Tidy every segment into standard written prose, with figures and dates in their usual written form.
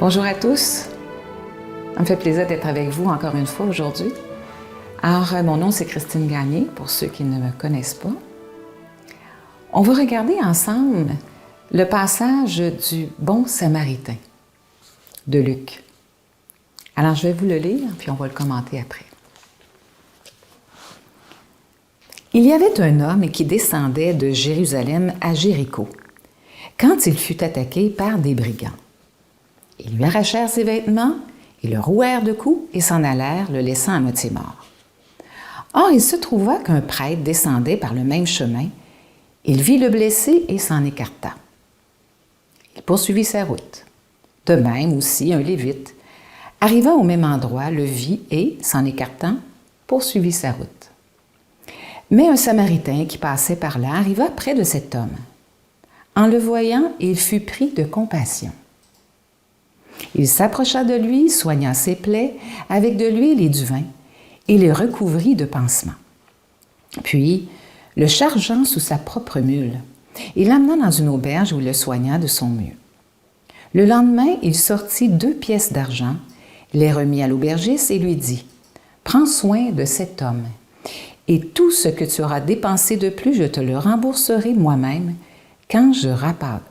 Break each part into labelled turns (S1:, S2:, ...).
S1: Bonjour à tous. Ça me fait plaisir d'être avec vous encore une fois aujourd'hui. Alors, mon nom c'est Christine Gagné, pour ceux qui ne me connaissent pas. On va regarder ensemble le passage du Bon Samaritain de Luc. Alors, je vais vous le lire, puis on va le commenter après. Il y avait un homme qui descendait de Jérusalem à Jéricho, quand il fut attaqué par des brigands. Ils lui arrachèrent ses vêtements, ils le rouèrent de coups et s'en allèrent, le laissant à moitié mort. Or, il se trouva qu'un prêtre descendait par le même chemin. Il vit le blessé et s'en écarta. Il poursuivit sa route. De même aussi, un Lévite, arrivant au même endroit, le vit et, s'en écartant, poursuivit sa route. Mais un Samaritain qui passait par là arriva près de cet homme. En le voyant, il fut pris de compassion. Il s'approcha de lui, soigna ses plaies avec de l'huile et du vin, et les recouvrit de pansements. Puis, le chargeant sous sa propre mule, il l'amena dans une auberge où il le soigna de son mieux. Le lendemain, il sortit 2 pièces d'argent, les remit à l'aubergiste et lui dit « Prends soin de cet homme, et tout ce que tu auras dépensé de plus, je te le rembourserai moi-même quand je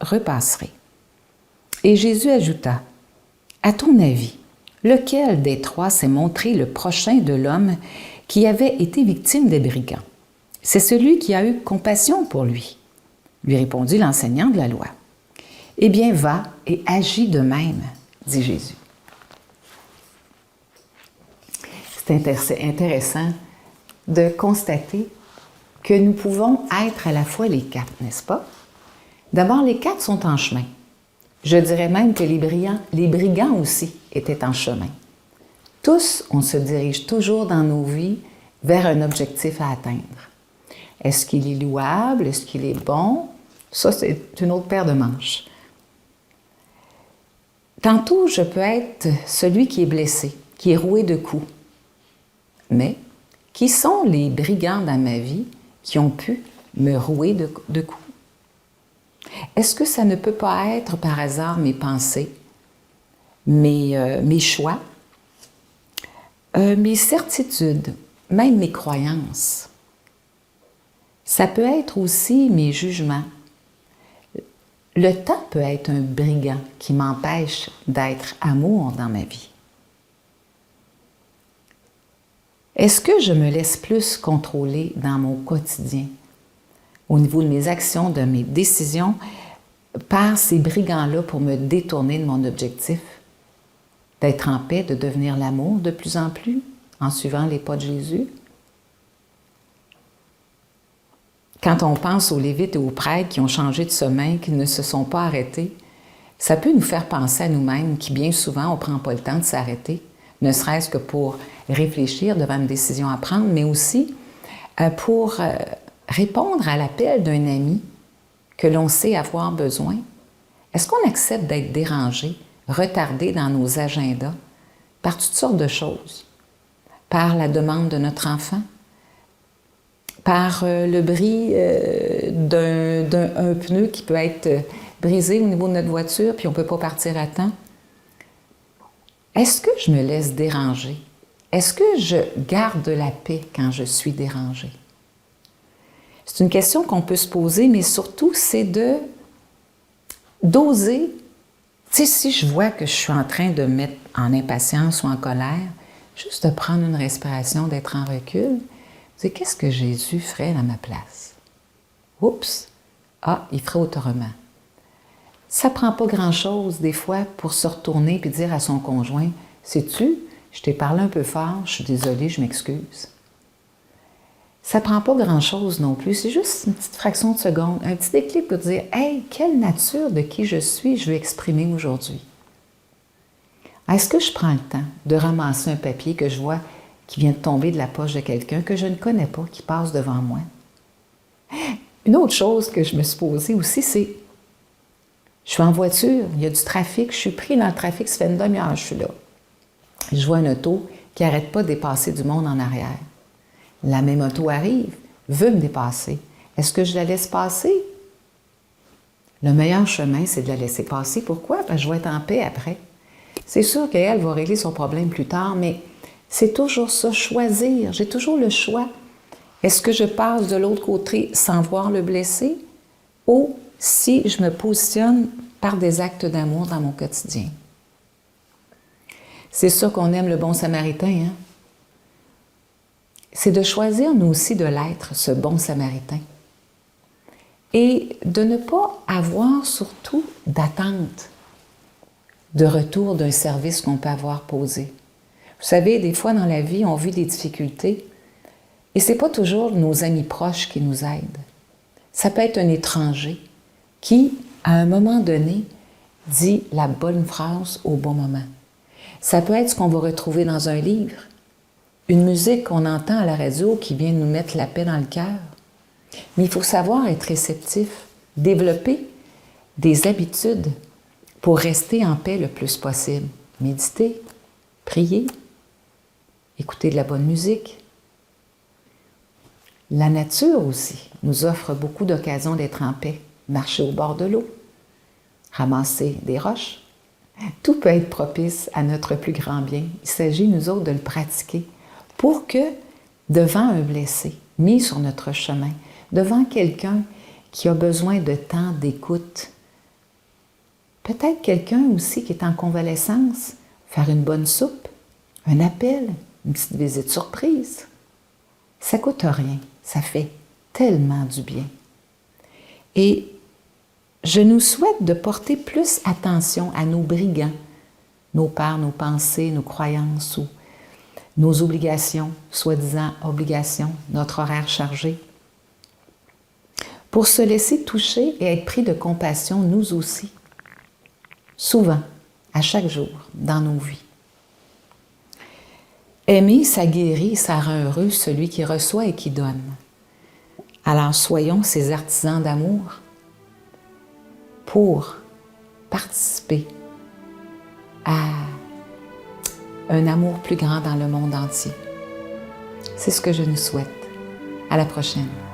S1: repasserai. » Et Jésus ajouta « À ton avis, lequel des 3 s'est montré le prochain de l'homme qui avait été victime des brigands? C'est celui qui a eu compassion pour lui. » Lui répondit l'enseignant de la loi. « Eh bien, va et agis de même, dit Jésus. » C'est intéressant de constater que nous pouvons être à la fois les 4, n'est-ce pas? D'abord, les 4 sont en chemin. Je dirais même que les brigands aussi étaient en chemin. Tous, on se dirige toujours dans nos vies vers un objectif à atteindre. Est-ce qu'il est louable? Est-ce qu'il est bon? Ça, c'est une autre paire de manches. Tantôt, je peux être celui qui est blessé, qui est roué de coups. Mais, qui sont les brigands dans ma vie qui ont pu me rouer de coups? Est-ce que ça ne peut pas être par hasard mes pensées, mes choix, mes certitudes, même mes croyances? Ça peut être aussi mes jugements. Le temps peut être un brigand qui m'empêche d'être amour dans ma vie. Est-ce que je me laisse plus contrôler dans mon quotidien, au niveau de mes actions, de mes décisions, par ces brigands-là pour me détourner de mon objectif, d'être en paix, de devenir l'amour de plus en plus, en suivant les pas de Jésus? Quand on pense aux Lévites et aux prêtres qui ont changé de chemin, qui ne se sont pas arrêtés, ça peut nous faire penser à nous-mêmes, qui bien souvent, on ne prend pas le temps de s'arrêter, ne serait-ce que pour réfléchir devant une décision à prendre, mais aussi pour répondre à l'appel d'un ami que l'on sait avoir besoin. Est-ce qu'on accepte d'être dérangé, retardé dans nos agendas par toutes sortes de choses? Par la demande de notre enfant? Par le bris d'un pneu qui peut être brisé au niveau de notre voiture, puis on ne peut pas partir à temps? Est-ce que je me laisse déranger? Est-ce que je garde de la paix quand je suis dérangée? C'est une question qu'on peut se poser, mais surtout, c'est d'oser. Tu sais, si je vois que je suis en train de me mettre en impatience ou en colère, juste de prendre une respiration, d'être en recul, c'est qu'est-ce que Jésus ferait à ma place? Oups! Ah, il ferait autrement. Ça ne prend pas grand-chose, des fois, pour se retourner et dire à son conjoint, « Sais-tu, je t'ai parlé un peu fort, je suis désolée, je m'excuse. » Ça ne prend pas grand-chose non plus, c'est juste une petite fraction de seconde, un petit déclic pour dire « Hey, quelle nature de qui je veux exprimer aujourd'hui? » Est-ce que je prends le temps de ramasser un papier que je vois qui vient de tomber de la poche de quelqu'un que je ne connais pas, qui passe devant moi? Une autre chose que je me suis posée aussi, c'est je suis en voiture, il y a du trafic, je suis pris dans le trafic, ça fait une demi-heure que je suis là. Je vois une auto qui n'arrête pas de dépasser du monde en arrière. La même auto arrive, veut me dépasser. Est-ce que je la laisse passer? Le meilleur chemin, c'est de la laisser passer. Pourquoi? Parce que je vais être en paix après. C'est sûr qu'elle va régler son problème plus tard, mais c'est toujours ça, choisir. J'ai toujours le choix. Est-ce que je passe de l'autre côté sans voir le blessé ou si je me positionne par des actes d'amour dans mon quotidien? C'est ça qu'on aime le bon samaritain, hein? C'est de choisir nous aussi de l'être, ce bon samaritain. Et de ne pas avoir surtout d'attente de retour d'un service qu'on peut avoir posé. Vous savez, des fois dans la vie, on vit des difficultés et ce n'est pas toujours nos amis proches qui nous aident. Ça peut être un étranger qui, à un moment donné, dit la bonne phrase au bon moment. Ça peut être ce qu'on va retrouver dans un livre, une musique qu'on entend à la radio qui vient nous mettre la paix dans le cœur. Mais il faut savoir être réceptif, développer des habitudes pour rester en paix le plus possible. Méditer, prier, écouter de la bonne musique. La nature aussi nous offre beaucoup d'occasions d'être en paix. Marcher au bord de l'eau, ramasser des roches. Tout peut être propice à notre plus grand bien. Il s'agit, nous autres, de le pratiquer pour que, devant un blessé, mis sur notre chemin, devant quelqu'un qui a besoin de temps d'écoute, peut-être quelqu'un aussi qui est en convalescence, faire une bonne soupe, un appel, une petite visite surprise. Ça ne coûte rien, ça fait tellement du bien. Et je nous souhaite de porter plus attention à nos brigands, nos peurs, nos pensées, nos croyances ou nos obligations, soi-disant obligations, notre horaire chargé, pour se laisser toucher et être pris de compassion, nous aussi, souvent, à chaque jour, dans nos vies. Aimer, ça guérit, ça rend heureux celui qui reçoit et qui donne. Alors soyons ces artisans d'amour pour participer à un amour plus grand dans le monde entier. C'est ce que je nous souhaite. À la prochaine.